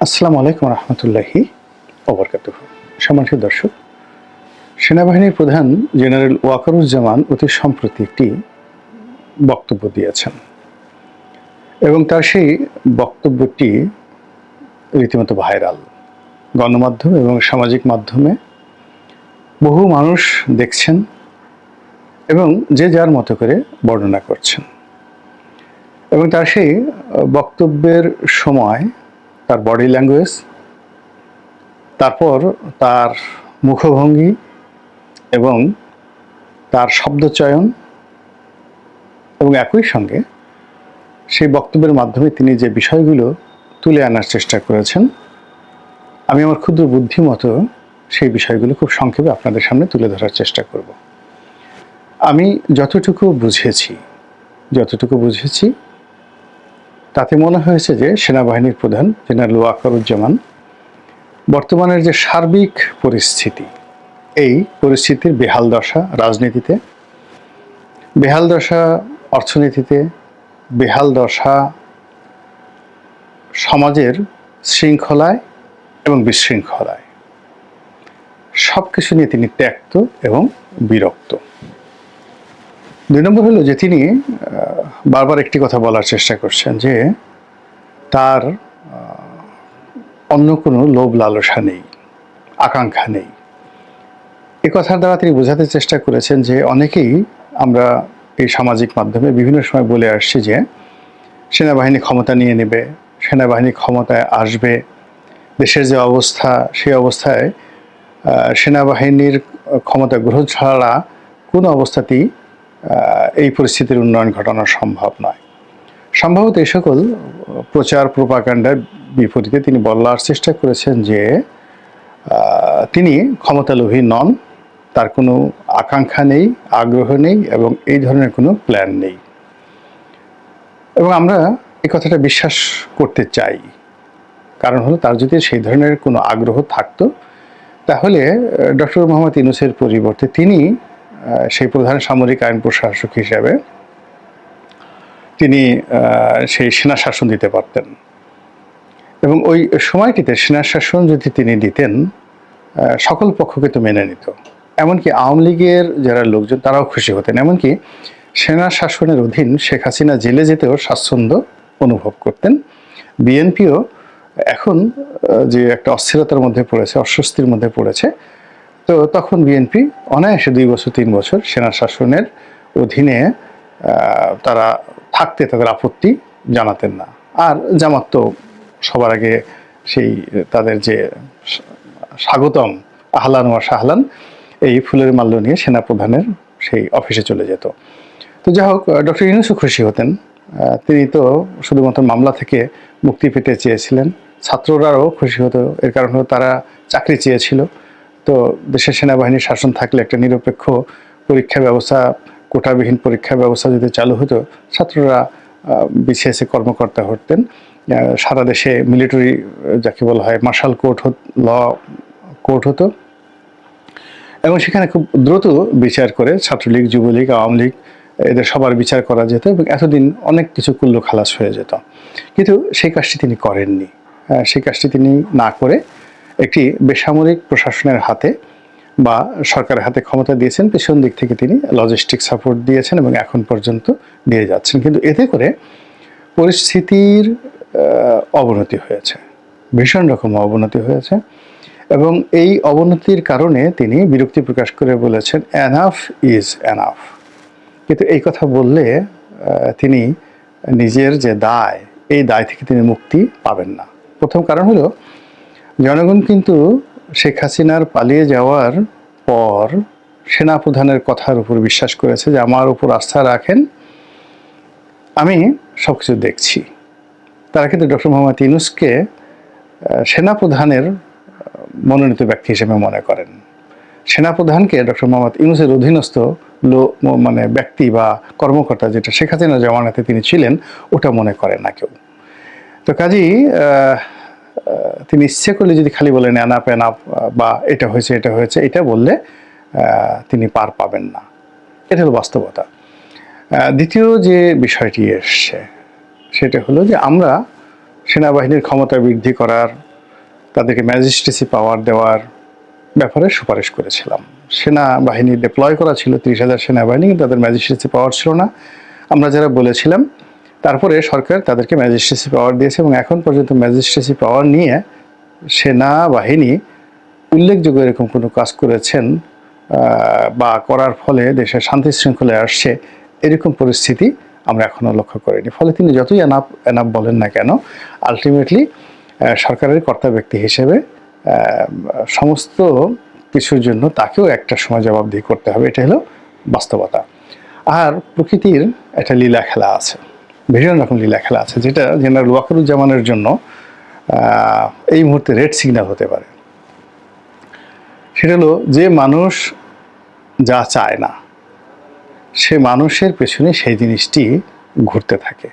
আসসালামু আলাইকুম রহমতুল্লাহি ওবরকাতুহ। সম্মানিত দর্শক, সেনাবাহিনীর প্রধান জেনারেল ওয়াকারুজ্জামান অতি সম্প্রতি একটি বক্তব্য দিয়েছেন এবং তার সেই বক্তব্যটি রীতিমতো ভাইরাল। গণমাধ্যম এবং সামাজিক মাধ্যমে বহু মানুষ দেখছেন এবং যে যার মতো করে বর্ণনা করছেন। এবং তার সেই বক্তব্যের সময় তার বডি ল্যাঙ্গুয়েজ, তারপর তার মুখভঙ্গি এবং তার শব্দচয়ন এবং একই সঙ্গে সেই বক্তব্যের মাধ্যমে তিনি যে বিষয়গুলো তুলে আনার চেষ্টা করেছেন, আমি আমার ক্ষুদ্র বুদ্ধি মতো সেই বিষয়গুলো খুব সংক্ষেপে আপনাদের সামনে তুলে ধরার চেষ্টা করব। আমি যতটুকু বুঝেছি তাতে মনে হয়েছে যে সেনাবাহিনীর প্রধান জেনারেল ওয়াকারুজ্জামান বর্তমানের যে সার্বিক পরিস্থিতি, এই পরিস্থিতির বেহাল দশা রাজনীতিতে, বেহাল দশা অর্থনীতিতে, বেহাল দশা সমাজের শৃঙ্খলায় এবং বিশৃঙ্খলায়, সব কিছু নিয়ে তিনি ত্যক্ত এবং বিরক্ত। 2 নম্বর হলো যে তিনি বারবার একটি কথা বলার চেষ্টা করছেন যে তার অন্য কোনো লোভ লালসা নেই, আকাঙ্ক্ষা নেই। এ কথার দ্বারা তিনি বোঝাতে চেষ্টা করেছেন যে অনেকেই আমরা এই সামাজিক মাধ্যমে বিভিন্ন সময় বলে আসছি যে সেনাবাহিনী ক্ষমতা নিয়ে নেবে, সেনাবাহিনী ক্ষমতায় আসবে, দেশের যে অবস্থা সেই অবস্থায় সেনাবাহিনীর ক্ষমতা গ্রহণ ছাড়া কোনো অবস্থাতেই এই পরিস্থিতির উন্নয়ন ঘটানো সম্ভব নয়। সম্ভবত এই সকল প্রচার প্রোপাগান্ডার বিপরীতে তিনি বলার চেষ্টা করেছেন যে তিনি ক্ষমতালোভী নন, তার কোনো আকাঙ্ক্ষা নেই, আগ্রহ নেই এবং এই ধরনের কোনো প্ল্যান নেই। এবং আমরা এই কথাটা বিশ্বাস করতে চাই, কারণ হলো তার যদি সেই ধরনের কোনো আগ্রহ থাকতো তাহলে ডক্টর মোহাম্মদ ইউনূসের পরিবর্তে তিনি সেই প্রধান সামরিক আইন প্রশাসক হিসাবে তিনি সেই সেনা শাসন দিতে পারতেন এবং ওই সময়টিতে সেনা শাসন যদি তিনি দিতেন সকল পক্ষকে তো মেনে নিত, এমনকি আওয়ামী লীগের যারা লোকজন তারাও খুশি হতেন, এমনকি সেনা শাসনের অধীন শেখ হাসিনা জেলে যেতেও স্বাচ্ছন্দ্য অনুভব করতেন। বিএনপিও এখন যে একটা অস্থিরতার মধ্যে পড়েছে, অস্বস্তির মধ্যে পড়েছে, তো তখন বিএনপি অনায়াসে 2 বছর 3 বছর সেনা শাসনের অধীনে তারা থাকতে তাদের আপত্তি জানাতেন না। আর জামাত তো সবার আগে সেই তাদের যে স্বাগতম আহলান ওয়া সাহলান এই ফুলের মাল্য নিয়ে সেনাপ্রধানের সেই অফিসে চলে যেত। তো যাই হোক, ডক্টর ইউনূসও খুশি হতেন। তিনি তো শুধুমাত্র মামলা থেকে মুক্তি পেতে চেয়েছিলেন, ছাত্ররাও খুশি হতো, এর কারণ হলো তারা চাকরি চেয়েছিল। তো দেশের সেনাবাহিনীর শাসন থাকলে একটা নিরপেক্ষ পরীক্ষা ব্যবস্থা, কোটাবিহীন পরীক্ষা ব্যবস্থা যদি চালু হতো, ছাত্ররা বিসিএসে কর্মকর্তা হতেন, সারা দেশে মিলিটারি যাকে বলা হয় মার্শাল কোর্ট ল কোর্ট হতো এবং সেখানে খুব দ্রুত বিচার করে ছাত্রলীগ, যুবলীগ, আওয়ামী লীগ এদের সবার বিচার করা যেত এবং এতদিন অনেক কিছু কুল্লো খালাস হয়ে যেত। কিন্তু সেই কাজটি তিনি করেননি। সেই কাজটি তিনি না করে একটি বেসামরিক প্রশাসনের হাতে বা সরকারের হাতে ক্ষমতা দিয়েছেন। পেছন দিক থেকে তিনি লজিস্টিক সাপোর্ট দিয়েছেন এবং এখন পর্যন্ত দিয়ে যাচ্ছেন। কিন্তু এতে করে পরিস্থিতির অবনতি হয়েছে, ভীষণ রকম অবনতি হয়েছে এবং এই অবনতির কারণে তিনি বিরক্তি প্রকাশ করে বলেছেন এনাফ ইজ এনাফ। কিন্তু এই কথা বললে তিনি নিজের যে দায়, এই দায় থেকে তিনি মুক্তি পাবেন না। প্রথম কারণ হলো জনগণ কিন্তু শেখ হাসিনার পালিয়ে যাওয়ার পর সেনাপ্রধানের কথার উপর বিশ্বাস করেছে যে আমার উপর আস্থা রাখেন, আমি সব কিছু দেখছি। তারা কিন্তু ডক্টর মোহাম্মদ ইউনূসকে সেনাপ্রধানের মনোনীত ব্যক্তি হিসেবে মনে করেন। সেনাপ্রধানকে ডক্টর মোহাম্মদ ইউনূসের অধীনস্থ মানে ব্যক্তি বা কর্মকর্তা, যেটা শেখ হাসিনা জামানাতে তিনি ছিলেন, ওটা মনে করেন না কেউ। তো কাজেই তিনি ইচ্ছে করলে যদি খালি বলেন এনাফ এনাফ বা এটা হয়েছে এটা বললে তিনি পার পাবেন না। এটা হলো বাস্তবতা। দ্বিতীয় যে বিষয়টি এসছে সেটা হলো যে আমরা সেনাবাহিনীর ক্ষমতা বৃদ্ধি করার তাদেরকে ম্যাজিস্ট্রেসি পাওয়ার দেওয়ার ব্যাপারে সুপারিশ করেছিলাম। সেনাবাহিনী ডিপ্লয় করা ছিল 30,000 সেনাবাহিনী, কিন্তু তাদের ম্যাজিস্ট্রেসি পাওয়ার ছিল না আমরা যারা বলেছিলাম। তারপরে সরকার তাদেরকে ম্যাজিস্ট্রেসি পাওয়ার দিয়েছে এবং এখন পর্যন্ত ম্যাজিস্ট্রেসি পাওয়ার নিয়ে সেনাবাহিনী উল্লেখযোগ্য এরকম কোনো কাজ করেছেন বা করার ফলে দেশের শান্তি শৃঙ্খলায় আসছে এরকম পরিস্থিতি আমরা এখনও লক্ষ্য করিনি। ফলে তিনি যতই এনাফ এনাফ বলেন না কেন, আলটিমেটলি সরকারের কর্তা ব্যক্তি হিসেবে সমস্ত কিছুর জন্য তাকেও একটা সময় জবাবদিহি করতে হবে। এটা হলো বাস্তবতা। আর প্রকৃতির একটা লীলা খেলা আছে, ভীষণ রকম লীলা খেলা আছে, যেটা জেনারেল ওয়াকারুজ্জামানের জন্য এই মুহূর্তে রেড সিগন্যাল হতে পারে। সেটা হলো, যে মানুষ যা চায় না সে মানুষের পেছনে সেই জিনিসটি ঘুরতে থাকে,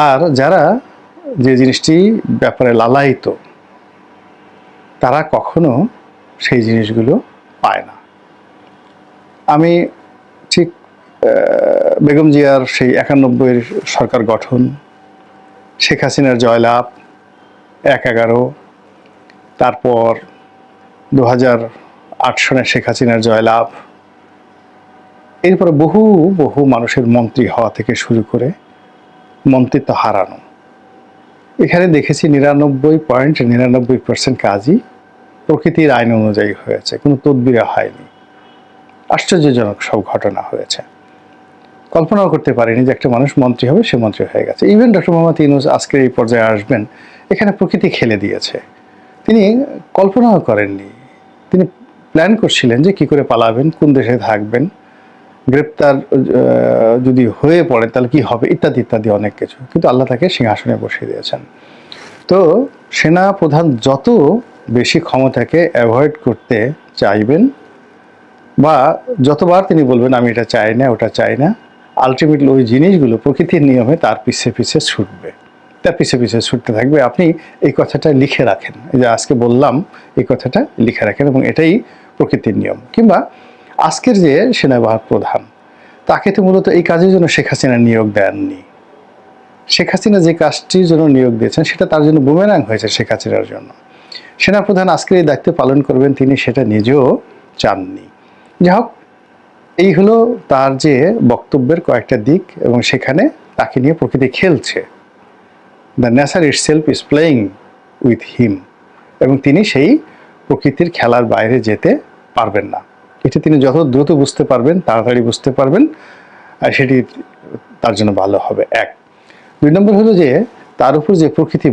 আর যারা যে জিনিসটি ব্যাপারে লালায়িত তারা কখনো সেই জিনিসগুলো পায় না। আমি ঠিক বেগম জিয়ার সেই 91-এর সরকার গঠন, শেখ হাসিনার জয়লাভ 1/11, তারপর 2008 সনে শেখ হাসিনার জয়লাভ, এরপরে বহু বহু মানুষের মন্ত্রী হওয়া থেকে শুরু করে মন্ত্রিত্ব হারানো, এখানে দেখেছি 99.99% কাজই প্রকৃতির আইন অনুযায়ী হয়েছে, কোনো তদবিরা হয়নি। আশ্চর্যজনক সব ঘটনা হয়েছে। কল্পনাও করতে পারিনি যে একটা মানুষ মন্ত্রী হবে, সে মন্ত্রী হয়ে গেছে। ইভেন ডক্টর মোহাম্মদ ইউনূস আজকের এই পর্যায়ে আসবেন, এখানে প্রকৃতি খেলে দিয়েছে। তিনি কল্পনাও করেননি। তিনি প্ল্যান করছিলেন যে কী করে পালাবেন, কোন দেশে থাকবেন, গ্রেপ্তার যদি হয়ে পড়ে তাহলে কি হবে, ইত্যাদি ইত্যাদি অনেক কিছু। কিন্তু আল্লাহ তাকে সিংহাসনে বসিয়ে দিয়েছেন। তো সেনা প্রধান যত বেশি ক্ষমতাকে অ্যাভয়েড করতে চাইবেন বা যতবার তিনি বলবেন আমি এটা চাই না, ওটা চাই না, আলটিমেটলি ওই জিনিসগুলো প্রকৃতির নিয়মে তার পিছে পিছে ছুটবে, তার পিছে পিছে ছুটতে থাকবে। আপনি এই কথাটা লিখে রাখেন, এই যে আজকে বললাম এই কথাটা লিখে রাখেন, এবং এটাই প্রকৃতির নিয়ম। কিংবা আজকের যে সেনাবাহিনী প্রধান, তাকে তো মূলত এই কাজের জন্য শেখ হাসিনা নিয়োগ দেননি। শেখ হাসিনা যে কাজটির জন্য নিয়োগ দিয়েছেন সেটা তার জন্য বুমেরাং হয়েছে শেখ হাসিনার জন্য। সেনাপ্রধান আজকের এই দায়িত্ব পালন করবেন তিনি সেটা নিজেও চাননি। যাই হোক, এই হলো তার যে বক্তব্যের কয়েকটা দিক, এবং সেখানে তাকে নিয়ে প্রকৃতি খেলছে। The nature itself is playing with him, এবং তিনি সেই প্রকৃতির খেলার বাইরে যেতে পারবেন না। এটা তিনি যত দ্রুত বুঝতে পারবেন, তাড়াতাড়ি বুঝতে পারবেন, আর সেটি তার জন্য ভালো হবে। 1 2 নম্বর হলো যে তার উপর যে প্রকৃতি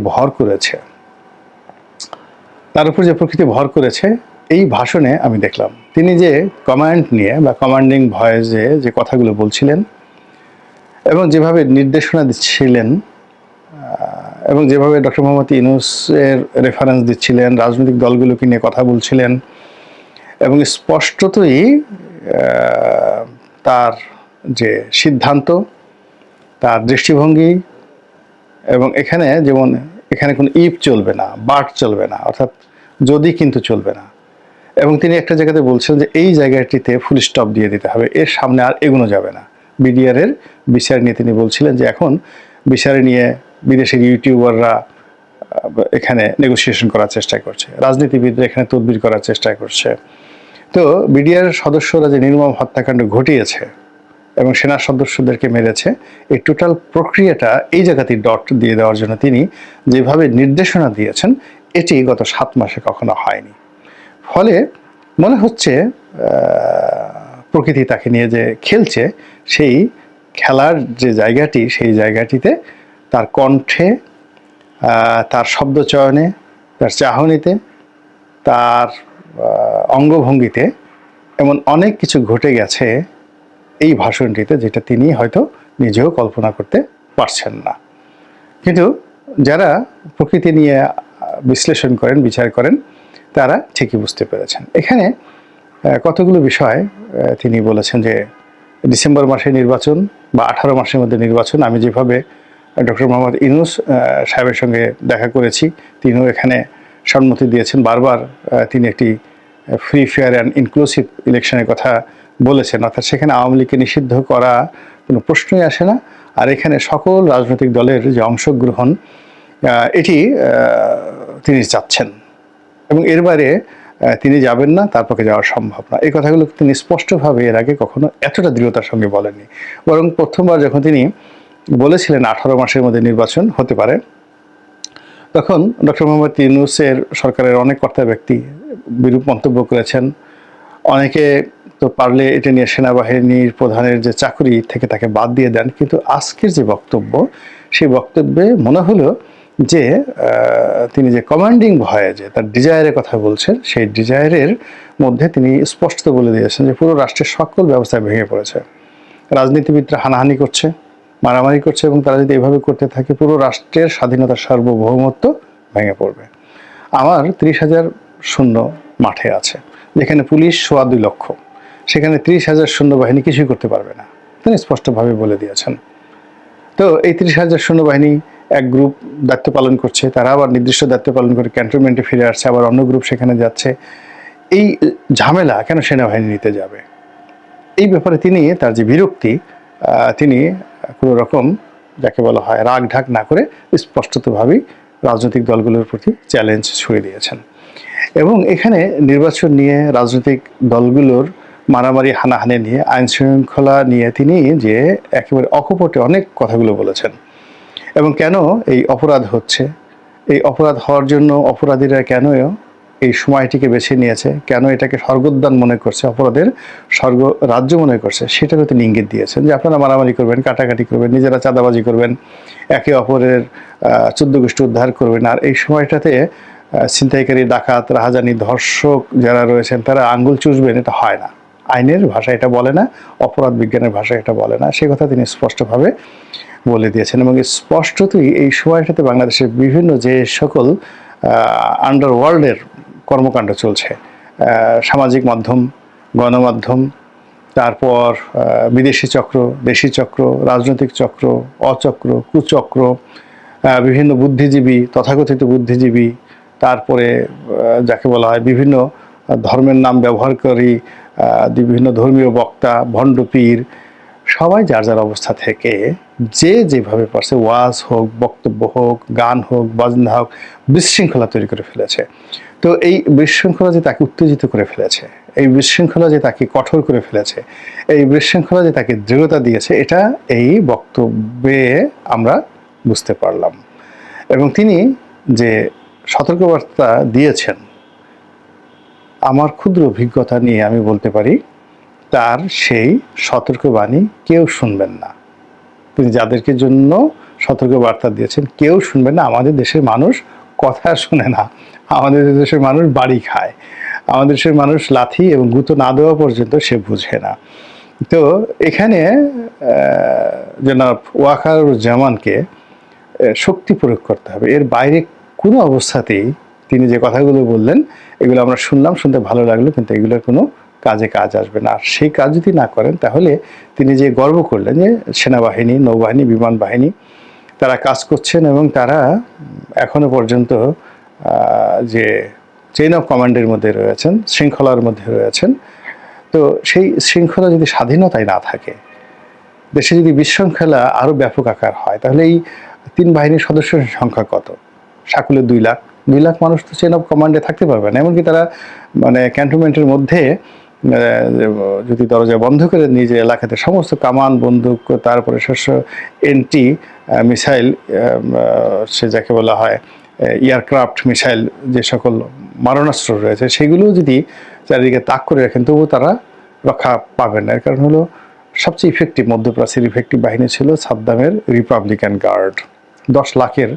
ভর করেছে, এই ভাষণে আমি দেখলাম তিনি যে কমান্ড নিয়ে বা কমান্ডিং ভয়েসে যে কথাগুলো বলছিলেন এবং যেভাবে নির্দেশনা দিচ্ছিলেন এবং যেভাবে ডক্টর মোহাম্মদ ইউনূসের রেফারেন্স দিচ্ছিলেন, রাজনৈতিক দলগুলোকে নিয়ে কথা বলছিলেন, এবং স্পষ্টতই তার যে সিদ্ধান্ত, তার দৃষ্টিভঙ্গি, এবং এখানে কোনো ইফ চলবে না, বাট চলবে না, অর্থাৎ যদি কিন্তু চলবে না। এবং তিনি একটা জায়গাতে বলছেন যে এই জায়গাটিতে ফুল স্টপ দিয়ে দিতে হবে, এর সামনে আর এগোনো যাবে না। বিডিআরের বিচার নিয়ে তিনি বলছিলেন যে এখন বিচারে নিয়ে বিদেশের ইউটিউবাররা এখানে নেগোসিয়েশন করার চেষ্টা করছে, রাজনীতিবিদরা এখানে তদবির করার চেষ্টা করছে। তো বিডিআর সদস্যরা যে নির্মম হত্যাকাণ্ড ঘটিয়েছে এবং সেনা সদস্যদেরকে মেরেছে, এই টোটাল প্রক্রিয়াটা এই জায়গাতেই ডট দিয়ে দেওয়ার জন্য তিনি যেভাবে নির্দেশনা দিয়েছেন, এটি গত 7 মাসে কখনো হয়নি। ফলে মনে হচ্ছে প্রকৃতি তাকে নিয়ে যে খেলছে, সেই খেলার যে জায়গাটি, সেই জায়গাটিতে তার কণ্ঠে, তার শব্দচয়নে, তার চাহনিতে, তার অঙ্গভঙ্গিতে এমন অনেক কিছু ঘটে গেছে এই ভাষণটিতে, যেটা তিনি হয়তো নিজেও কল্পনা করতে পারছেন না। কিন্তু যারা প্রকৃতি নিয়ে বিশ্লেষণ করেন, বিচার করেন, তারা ঠিকই বুঝতে পেরেছেন। এখানে কতগুলো বিষয় তিনি বলেছেন যে ডিসেম্বর মাসে নির্বাচন বা 18 মাসের মধ্যে নির্বাচন। আমি যেভাবে ডক্টর মোহাম্মদ ইউনূস সাহেবের সঙ্গে দেখা করেছি, তিনিও এখানে সম্মতি দিয়েছেন। বারবার তিনি একটি ফ্রি, ফেয়ার অ্যান্ড ইনক্লুসিভ ইলেকশনের কথা বলেছেন, অর্থাৎ সেখানে আওয়ামী লীগকে নিষিদ্ধ করা কোনো প্রশ্নই আসে না। আর এখানে সকল রাজনৈতিক দলের যে অংশগ্রহণ, এটি তিনি চাচ্ছেন এবং এর বাইরে তিনি যাবেন না, তার পক্ষে যাওয়া সম্ভব না। এই কথাগুলো তিনি স্পষ্টভাবে এর আগে কখনো এতটা দৃঢ়তার সঙ্গে বলেননি। বরং প্রথমবার যখন তিনি বলেছিলেন 18 মাসের মধ্যে নির্বাচন হতে পারে, তখন ডক্টর মোহাম্মদ ইউনূসের সরকারের অনেক কর্তা ব্যক্তি বিরূপ মন্তব্য করেছেন। অনেকে তো পারলে এটা নিয়ে সেনাবাহিনীর প্রধানের যে চাকরি থেকে তাকে বাদ দিয়ে দেন। কিন্তু আজকের যে বক্তব্য, সেই বক্তব্যে মনে হলো যে তিনি যে কমান্ডিং ভয়ে যে তার ডিজায়ারের কথা বলছেন, সেই ডিজায়ারের মধ্যে তিনি স্পষ্ট বলে দিয়েছেন যে পুরো রাষ্ট্রের সকল ব্যবস্থা ভেঙে পড়েছে। রাজনীতিবিদরা হানাহানি করছে, মারামারি করছে এবং তারা যদি এভাবে করতে থাকে পুরো রাষ্ট্রের স্বাধীনতার সার্বভৌমত্ব ভেঙে পড়বে। আমার 30,000 সৈন্য মাঠে আছে, যেখানে পুলিশ 2.25 লক্ষ, সেখানে 30,000 সৈন্যবাহিনী কিছুই করতে পারবে না, তিনি স্পষ্টভাবে বলে দিয়েছেন। তো এই 30,000 সৈন্যবাহিনী এক গ্রুপ দায়িত্ব পালন করছে, তারা আবার নির্দিষ্ট দায়িত্ব পালন করে ক্যান্টনমেন্টে ফিরে আসছে, আবার অন্য গ্রুপ সেখানে যাচ্ছে। এই ঝামেলা কেন সেনাবাহিনী নিতে যাবে? এই ব্যাপারে তিনি তার যে বিরক্তি, তিনি কোনো রকম যাকে বলা হয় রাগ ঢাক না করে স্পষ্টতভাবেই রাজনৈতিক দলগুলোর প্রতি চ্যালেঞ্জ ছুড়ে দিয়েছেন। এবং এখানে নির্বাচন নিয়ে, রাজনৈতিক দলগুলোর মারামারি হানাহানি নিয়ে, আইন শৃঙ্খলা নিয়ে তিনি যে একেবারে অকপটে অনেক কথাগুলো বলেছেন। এবং কেন এই অপরাধ হচ্ছে, এই অপরাধ হওয়ার জন্য অপরাধীরা কেন এই সময়টিকে বেছে নিয়েছে, কেন এটাকে স্বর্গোদ্যান মনে করছে, অপরাধের স্বর্গ রাজ্য মনে করছে, সেটারও তিনি ইঙ্গিত দিয়েছেন যে আপনারা মারামারি করবেন, কাটাকাটি করবেন, নিজেরা চাঁদাবাজি করবেন, একে অপরের 14 গোষ্ঠী উদ্ধার করবেন। আর এই সময়টাতে ছিনতাইকারী, ডাকাত, রাহাজানি, ধর্ষক যারা রয়েছেন তারা আঙ্গুল চুষবেন, এটা হয় না। আইনের ভাষা এটা বলে না, অপরাধ বিজ্ঞানের ভাষা এটা বলে না। সে কথা তিনি স্পষ্টভাবে বলে দিয়েছেন। এবং স্পষ্টতই এই সময়টাতে বাংলাদেশের বিভিন্ন যে সকল আন্ডারওয়ার্ল্ডের কর্মকাণ্ড চলছে, সামাজিক মাধ্যম, গণমাধ্যম, তারপর বিদেশি চক্র, দেশি চক্র, রাজনৈতিক চক্র, অচক্র, কুচক্র, বিভিন্ন বুদ্ধিজীবী, তথাকথিত বুদ্ধিজীবী, তারপরে যাকে বলা হয় বিভিন্ন ধর্মের নাম ব্যবহারকারী, বিভিন্ন ধর্মীয় বক্তা, ভণ্ড পীর, সবাই যার যার অবস্থা থেকে যে যেভাবে পারছে, ওয়াজ হোক, বক্তব্য হোক, গান হোক, বাজনা হোক, বিশৃঙ্খলা তৈরি করে ফেলেছে। তো এই বিশৃঙ্খলা যে তাকে উত্তেজিত করে ফেলেছে, এই বিশৃঙ্খলা যে তাকে কঠোর করে ফেলেছে, এই বিশৃঙ্খলা যে তাকে দৃঢ়তা দিয়েছে, এটা এই বক্তব্যে আমরা বুঝতে পারলাম। এবং তিনি যে সতর্কবার্তা দিয়েছেন, আমার ক্ষুদ্র অভিজ্ঞতা নিয়ে আমি বলতে পারি তার সেই সতর্কবাণী কেউ শুনবেন না। তিনি যাদেরকে জন্য সতর্কবার্তা দিয়েছেন কেউ শুনবেন না। আমাদের দেশের মানুষ কথা শুনে না, আমাদের দেশের মানুষ বাড়ি খায়, আমাদের দেশের মানুষ লাথি এবং গুঁতো না দেওয়া পর্যন্ত সে বুঝে না। তো এখানে জনাব ওয়াকারুজ্জামানকে শক্তি প্রয়োগ করতে হবে, এর বাইরে কোনো অবস্থাতেই তিনি যে কথাগুলো বললেন এগুলো আমরা শুনলাম, শুনতে ভালো লাগলো, কিন্তু এগুলোর কোনো কাজে কাজ আসবে না। আর সেই কাজ যদি না করেন তাহলে তিনি যে গর্ব করলেন যে সেনাবাহিনী, নৌবাহিনী, বিমান বাহিনী তারা কাজ করছেন এবং তারা এখনো পর্যন্ত যে চেইন অফ কমান্ডের মধ্যে রয়েছেন, শৃঙ্খলার মধ্যে রয়েছেন, তো সেই শৃঙ্খলা যদি স্বাধীনতায় না থাকে, দেশে যদি বিশৃঙ্খলা আরও ব্যাপক আকার হয়, তাহলে এই 3 বাহিনীর সদস্যের সংখ্যা কত? সাকুলে 2 লাখ, 2 লাখ মানুষ তো চেইন অফ কমান্ডে থাকতে পারবে না। এমনকি তারা মানে ক্যান্টনমেন্টের মধ্যে যদি দরজা বন্ধ করে নিজের এলাকাতে সমস্ত কামান, বন্দুক, তারপরে শস্য এন্টি মিসাইল, সে যাকে বলা হয় এয়ারক্রাফট মিসাইল, যে সকল মারণাস্ত্র রয়েছে সেগুলো যদি চারিদিকে তাক করে রাখেন তবুও তারা রক্ষা পাবেন না। এর কারণ হলো সবচেয়ে ইফেক্টিভ, মধ্যপ্রাচ্যের ইফেক্টিভ বাহিনী ছিল সাদ্দামের রিপাবলিকান গার্ড। 10 লাখের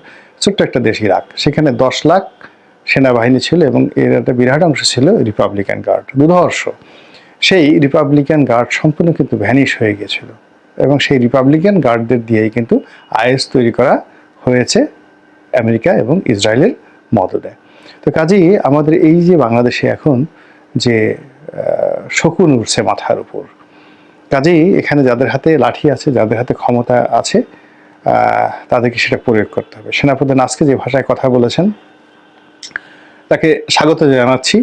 ছোট্ট একটা দেশ ইরাক, সেখানে 10 লাখ সেনাবাহিনী ছিল এবং এর একটা বিরাট অংশ ছিল রিপাবলিকান গার্ড। দুর্ধর্ষ সেই রিপাবলিকান গার্ড সম্পূর্ণ কিন্তু ভ্যানিশ হয়ে গিয়েছিল এবং সেই রিপাবলিকান গার্ডদের দিয়েই কিন্তু আইএস তৈরি করা হয়েছে আমেরিকা এবং ইসরায়েলের মদদে। তো কাজেই আমাদের এই যে বাংলাদেশে এখন যে শকুন উঠছে মাথার উপর, কাজেই এখানে যাদের হাতে লাঠি আছে, যাদের হাতে ক্ষমতা আছে, তাদেরকে সেটা প্রয়োগ করতে হবে। সেনাপ্রধান আজকে যে ভাষায় কথা বলেছেন তাকে স্বাগত জানাচ্ছি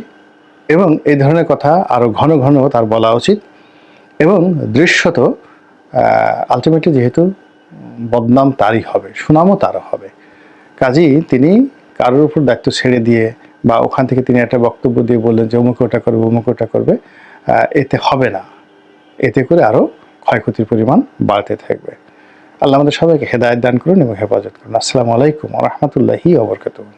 এবং এই ধরনের কথা আরও ঘন ঘন তার বলা উচিত। এবং দৃশ্যত আলটিমেটলি যেহেতু বদনাম তারই হবে, সুনামও তারও হবে, কাজেই তিনি কারোর উপর দায়িত্ব ছেড়ে দিয়ে বা ওখান থেকে তিনি একটা বক্তব্য দিয়ে বললেন যে অমুক ওটা করবে অমুক ওটা করবে, এতে হবে না। এতে করে আরও ক্ষয়ক্ষতির পরিমাণ বাড়তে থাকবে। আল্লাহ আমাদের সবাইকে হেদায়েত দান করুন এবং হেফাজত করুন। আসসালামু আলাইকুম ওয়া রাহমাতুল্লাহি ওয়া বারাকাতুহু।